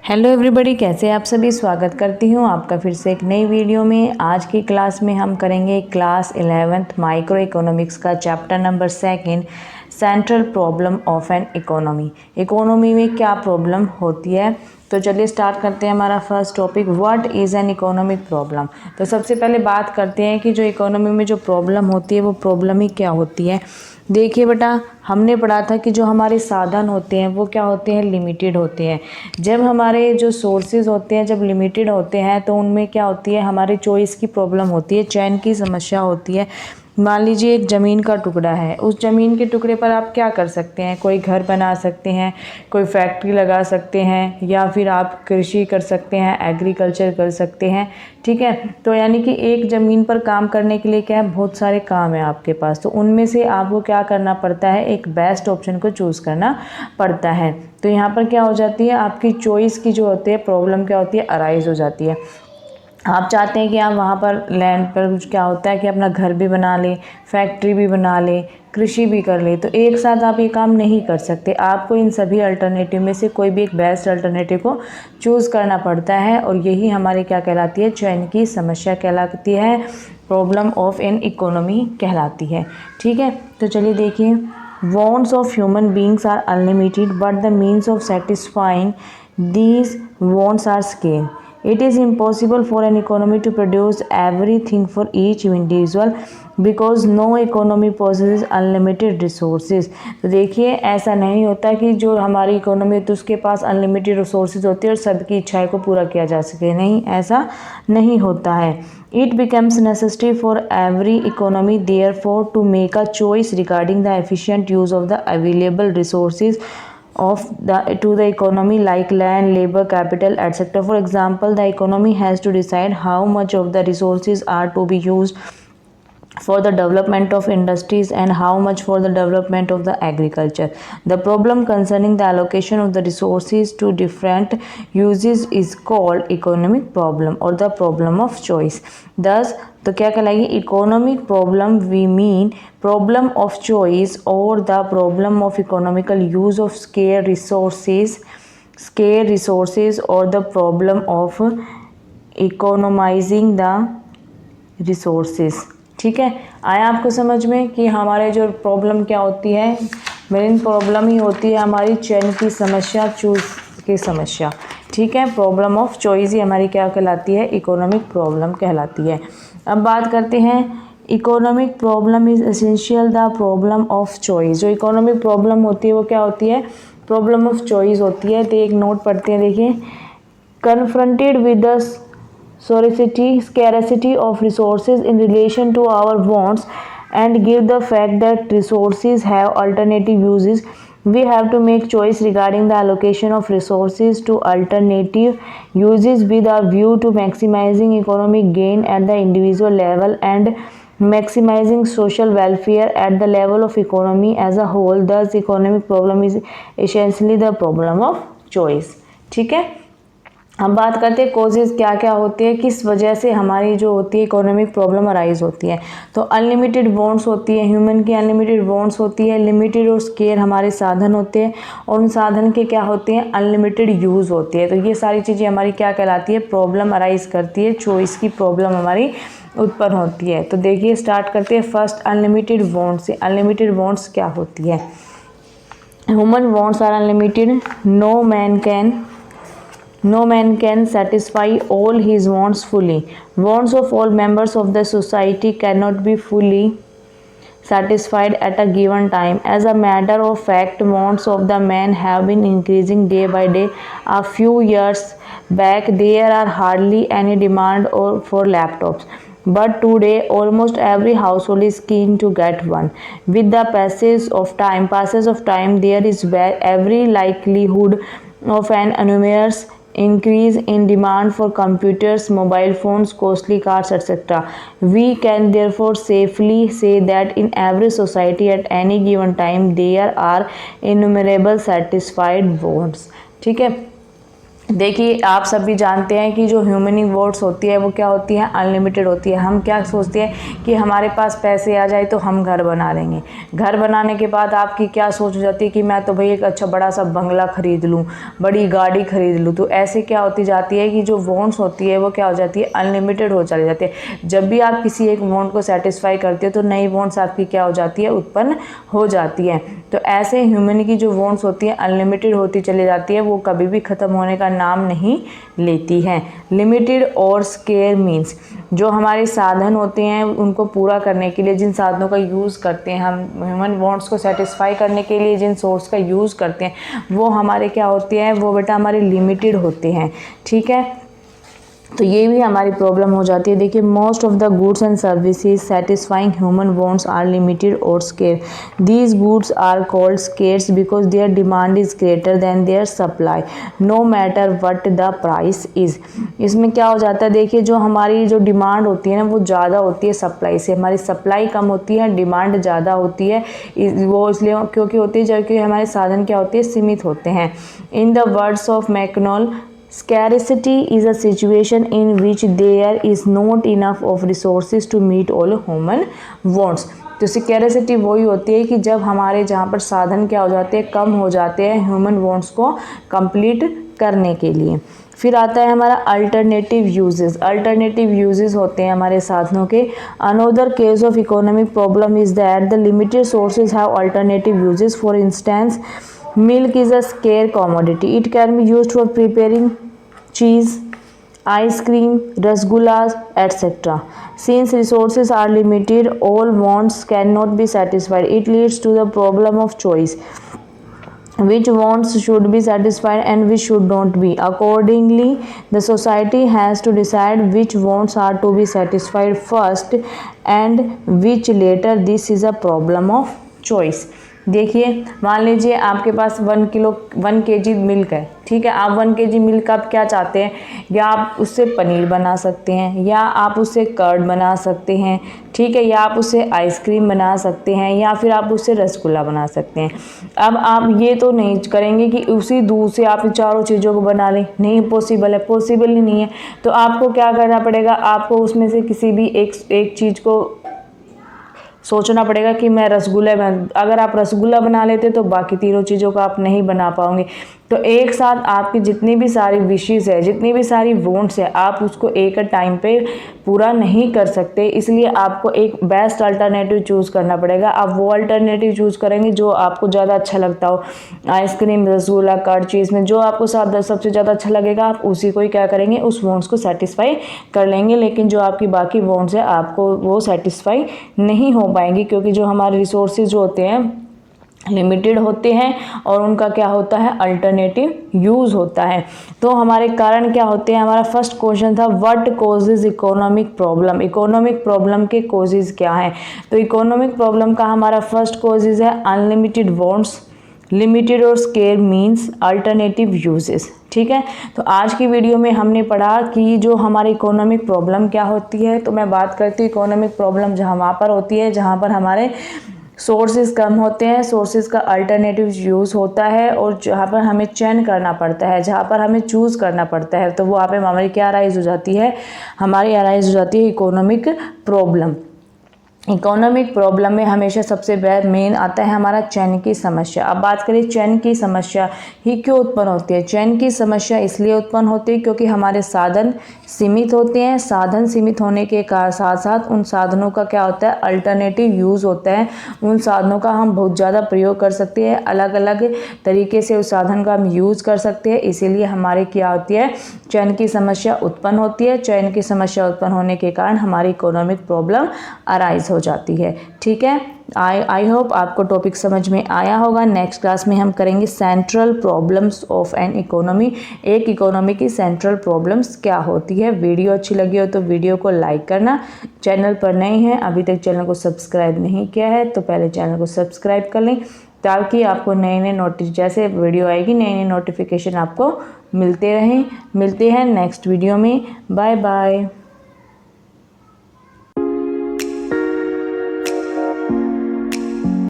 Hello everybody, कैसे आप सभी। स्वागत करती हूँ आपका फिर से एक नई वीडियो में। आज की क्लास में हम करेंगे क्लास 11th माइक्रो इकोनॉमिक्स का chapter number 2 central problem of an economy. Economy में क्या प्रॉब्लम होती है, तो चलिए स्टार्ट करते हैं हमारा first topic, what is an economic problem. तो सबसे पहले बात करते हैं कि जो इकोनॉमी में जो प्रॉब्लम होती है वो प्रॉब्लम ही क्या होती है। देखिए बेटा, हमने पढ़ा था कि जो हमारे साधन होते हैं वो क्या होते हैं, लिमिटेड होते हैं। जब हमारे जो सोर्सेज होते हैं जब लिमिटेड होते हैं तो उनमें क्या होती है, हमारे चॉइस की प्रॉब्लम होती है, चयन की समस्या होती है। मान लीजिए एक ज़मीन का टुकड़ा है, उस ज़मीन के टुकड़े पर आप क्या कर सकते हैं, कोई घर बना सकते हैं, कोई फैक्ट्री लगा सकते हैं, या फिर आप कृषि कर सकते हैं, एग्रीकल्चर कर सकते हैं। ठीक है, तो यानी कि एक ज़मीन पर काम करने के लिए क्या है, बहुत सारे काम है आपके पास, तो उनमें से आपको क्या करना पड़ता है, एक बेस्ट ऑप्शन को चूज़ करना पड़ता है। तो यहाँ पर क्या हो जाती है, आपकी चॉइस की जो होती है प्रॉब्लम क्या होती है, अराइज हो जाती है। आप चाहते हैं कि आप वहाँ पर लैंड पर क्या होता है कि अपना घर भी बना लें, फैक्ट्री भी बना लें, कृषि भी कर लें, तो एक साथ आप ये काम नहीं कर सकते। आपको इन सभी अल्टरनेटिव में से कोई भी एक बेस्ट अल्टरनेटिव को चूज़ करना पड़ता है, और यही हमारी क्या कहलाती है, चयन की समस्या कहलाती है, प्रॉब्लम ऑफ एन इकोनॉमी कहलाती है। ठीक है, तो चलिए देखिए, wants of human beings are unlimited but the means of satisfying these wants are scarce. It is impossible for an economy to produce everything for each individual because no economy possesses unlimited resources. तो देखिए, ऐसा नहीं होता कि जो हमारी economy है तो उसके पास अनलिमिटेड रिसोर्सेज होती है और सबकी इच्छाएं को पूरा किया जा सके। नहीं, ऐसा नहीं होता है। It becomes necessary for every economy, therefore, to make a choice regarding the efficient use of the available resources to the economy, like land, labor, capital, etc. For example, the economy has to decide how much of the resources are to be used for the development of industries and how much for the development of the agriculture. The problem concerning the allocation of the resources to different uses is called economic problem or the problem of choice. Thus, तो क्या कहलाएगी, economic problem we mean problem of choice और the problem of economical use of scarce resources or the problem of economizing the resources. ठीक है, आया आपको समझ में कि हमारे जो प्रॉब्लम क्या होती है, मेन प्रॉब्लम ही होती है हमारी चयन की समस्या, चूज की समस्या। ठीक है, प्रॉब्लम ऑफ चॉइस ही हमारी क्या कहलाती है, इकोनॉमिक प्रॉब्लम कहलाती है। अब बात करते हैं, economic problem is essential the problem of choice. जो इकोनॉमिक प्रॉब्लम होती है वो क्या होती है, प्रॉब्लम ऑफ चॉइस होती है। तो एक नोट पढ़ते हैं, देखिए, confronted with the scarcity of resources in relation to our wants and give the fact that resources have alternative uses, we have to make choice regarding the allocation of resources to alternative uses with a view to maximizing economic gain at the individual level and maximizing social welfare at the level of economy as a whole. Thus economic problem is essentially the problem of choice. ठीक है, हम बात करते हैं causes क्या क्या होती है, किस वजह से हमारी जो होती है इकोनॉमिक प्रॉब्लम अराइज होती है। तो अनलिमिटेड वांट्स होती है, ह्यूमन की अनलिमिटेड वांट्स होती है, लिमिटेड और स्केर हमारे साधन होते हैं, और उन साधन के क्या होते हैं, अनलिमिटेड यूज़ होती है। तो ये सारी चीज़ें हमारी क्या कहलाती है, प्रॉब्लम अराइज करती है, चॉइस की प्रॉब्लम हमारी उत्पन्न होती है। तो देखिए, स्टार्ट करते हैं फर्स्ट अनलिमिटेड वांट्स से। अनलिमिटेड वांट्स क्या होती है, human wants are unlimited, no man can satisfy all his wants fully. Wants of all members of the society cannot be fully satisfied at a given time. As a matter of fact, wants of the man have been increasing day by day. A few years back, there are hardly any demand for laptops. But today, almost every household is keen to get one. With the passage of time, there is every likelihood of an enormous increase in demand for computers, mobile phones, costly cars, etc. We can therefore safely say that in every society at any given time there are innumerable satisfied wants. ठीक है, देखिए आप सभी जानते हैं कि जो ह्यूमनिंग words होती है वो क्या होती है, अनलिमिटेड होती है। हम क्या सोचते हैं कि हमारे पास पैसे आ जाए तो हम घर बना लेंगे। घर बनाने के बाद आपकी क्या सोच हो जाती है कि मैं तो भाई एक अच्छा बड़ा सा बंगला खरीद लूँ, बड़ी गाड़ी खरीद लूँ। तो ऐसे क्या होती जाती है कि जो वांट्स होती है वो क्या हो जाती है, अनलिमिटेड हो चली जाती है। जब भी आप किसी एक वांट को सेटिस्फाई करते हो तो नई वांट्स आपकी क्या हो जाती है, उत्पन्न हो जाती है। तो ऐसे ह्यूमन की जो वांट्स होती है अनलिमिटेड होती चली जाती है, वो कभी भी ख़त्म होने का नाम नहीं लेती है। लिमिटेड और स्केयर मीन्स जो हमारे साधन होते हैं उनको पूरा करने के लिए जिन साधनों का यूज़ करते हैं हम, ह्यूमन वांट्स को सेटिस्फाई करने के लिए जिन सोर्स का यूज़ करते हैं वो हमारे क्या होते हैं, वो बेटा हमारे लिमिटेड होते हैं। ठीक है, तो ये भी हमारी प्रॉब्लम हो जाती है। देखिए most of the goods and services satisfying human wants are limited और scarce. These goods are called scarce because their demand is greater than their supply no matter what the price is. इसमें क्या हो जाता है, देखिए जो हमारी जो डिमांड होती है ना वो ज़्यादा होती है सप्लाई से, हमारी सप्लाई कम होती है, डिमांड ज़्यादा होती है। वो इसलिए क्योंकि होती है जबकि हमारे साधन क्या होते हैं, सीमित होते हैं। In the words of McNall, scarcity is a situation in which there is not enough of resources to meet all human wants। तो स्कैरिसिटी वही होती है कि जब हमारे जहाँ पर साधन क्या हो जाते हैं, कम हो जाते हैं ह्यूमन वांट्स को कंप्लीट करने के लिए। फिर आता है हमारा अल्टरनेटिव यूजेस। अल्टरनेटिव यूजेस होते हैं हमारे साधनों के। Another case of economic problem is that the limited sources have alternative uses. For instance, milk is a scarce commodity. It can be used for preparing cheese, ice cream, rasgullas, etc. Since resources are limited, all wants cannot be satisfied. It leads to the problem of choice. Which wants should be satisfied and which should not be. Accordingly, the society has to decide which wants are to be satisfied first and which later. This is a problem of choice। देखिए मान लीजिए आपके पास 1 kg milk है, ठीक है। आप 1 kg milk आप क्या चाहते हैं, या आप उससे पनीर बना सकते हैं, या आप उससे कर्ड बना सकते हैं, ठीक है, या आप उससे आइसक्रीम बना सकते हैं, या फिर आप उससे रसगुल्ला बना सकते हैं। अब आप ये तो नहीं करेंगे कि उसी दूध से आप चारों चीज़ों को बना लें, नहीं पॉसिबल है, पॉसिबल ही नहीं है। तो आपको क्या करना पड़ेगा, आपको उसमें से किसी भी एक चीज़ को सोचना पड़ेगा कि मैं रसगुल्ला अगर आप रसगुल्ला बना लेते तो बाकी तीनों चीज़ों को आप नहीं बना पाओगे। तो एक साथ आपकी जितनी भी सारी विशेज़ है, जितनी भी सारी वांट्स है, आप उसको एक टाइम पे पूरा नहीं कर सकते। इसलिए आपको एक बेस्ट अल्टरनेटिव चूज़ करना पड़ेगा। आप वो अल्टरनेटिव चूज़ करेंगे जो आपको ज़्यादा अच्छा लगता हो। आइसक्रीम, रसगुल्ला, कर्ड, चीज़ में जो आपको सबसे ज़्यादा अच्छा लगेगा आप उसी को ही क्या करेंगे, उस वांट्स को सेटिस्फाई कर लेंगे। लेकिन जो आपकी बाकी वांट्स है आपको वो सेटिस्फाई नहीं हो पाएंगी, क्योंकि जो हमारे रिसोर्सेज जो होते हैं लिमिटेड होते हैं और उनका क्या होता है, अल्टरनेटिव यूज़ होता है। तो हमारे कारण क्या होते हैं, हमारा फर्स्ट क्वेश्चन था what causes economic problem. Economic problem के कॉजेज क्या हैं, तो इकोनॉमिक प्रॉब्लम का हमारा फर्स्ट कॉजेज है अनलिमिटेड वांट्स, लिमिटेड और स्केयर मीन्स अल्टरनेटिव यूजेस। ठीक है, तो आज की वीडियो में हमने पढ़ा कि जो हमारी इकोनॉमिक प्रॉब्लम क्या होती है। तो मैं बात करती हूँ इकोनॉमिक प्रॉब्लम जहाँ वहाँ पर होती है जहाँ पर हमारे सोर्सेज कम होते हैं, सोर्सेज का अल्टरनेटिव यूज़ होता है, और जहाँ पर हमें चयन करना पड़ता है, जहाँ पर हमें चूज़ करना पड़ता है, तो वहाँ पे हमारी क्या अराइज हो जाती है, हमारी अराइज हो जाती है इकोनॉमिक प्रॉब्लम। इकोनॉमिक प्रॉब्लम में हमेशा सबसे मेन आता है हमारा चयन की समस्या। अब बात करें चयन की समस्या ही क्यों उत्पन्न होती है। चयन की समस्या इसलिए उत्पन्न होती है क्योंकि हमारे साधन सीमित होते हैं। साधन सीमित होने के साथ साथ उन साधनों का क्या होता है, अल्टरनेटिव यूज़ होता है। उन साधनों का हम बहुत ज़्यादा प्रयोग कर सकते हैं, अलग अलग तरीके से उस साधन का हम यूज़ कर सकते हैं। इसीलिए हमारे क्या होती है, चयन की समस्या उत्पन्न होती है। चयन की समस्या उत्पन्न होने के कारण हमारी इकोनॉमिक प्रॉब्लम अराइज हो जाती है। ठीक है, आई होप आपको टॉपिक समझ में आया होगा। नेक्स्ट क्लास में हम करेंगे central problems of an economy. एक इकोनॉमी की सेंट्रल प्रॉब्लम्स क्या होती है। वीडियो अच्छी लगी हो तो वीडियो को लाइक करना। चैनल पर नए हैं, अभी तक चैनल को सब्सक्राइब नहीं किया है तो पहले चैनल को सब्सक्राइब कर लें, ताकि आपको नए नए जैसे वीडियो आएगी नई नई नोटिफिकेशन आपको मिलते रहें। मिलते हैं नेक्स्ट वीडियो में। Bye bye.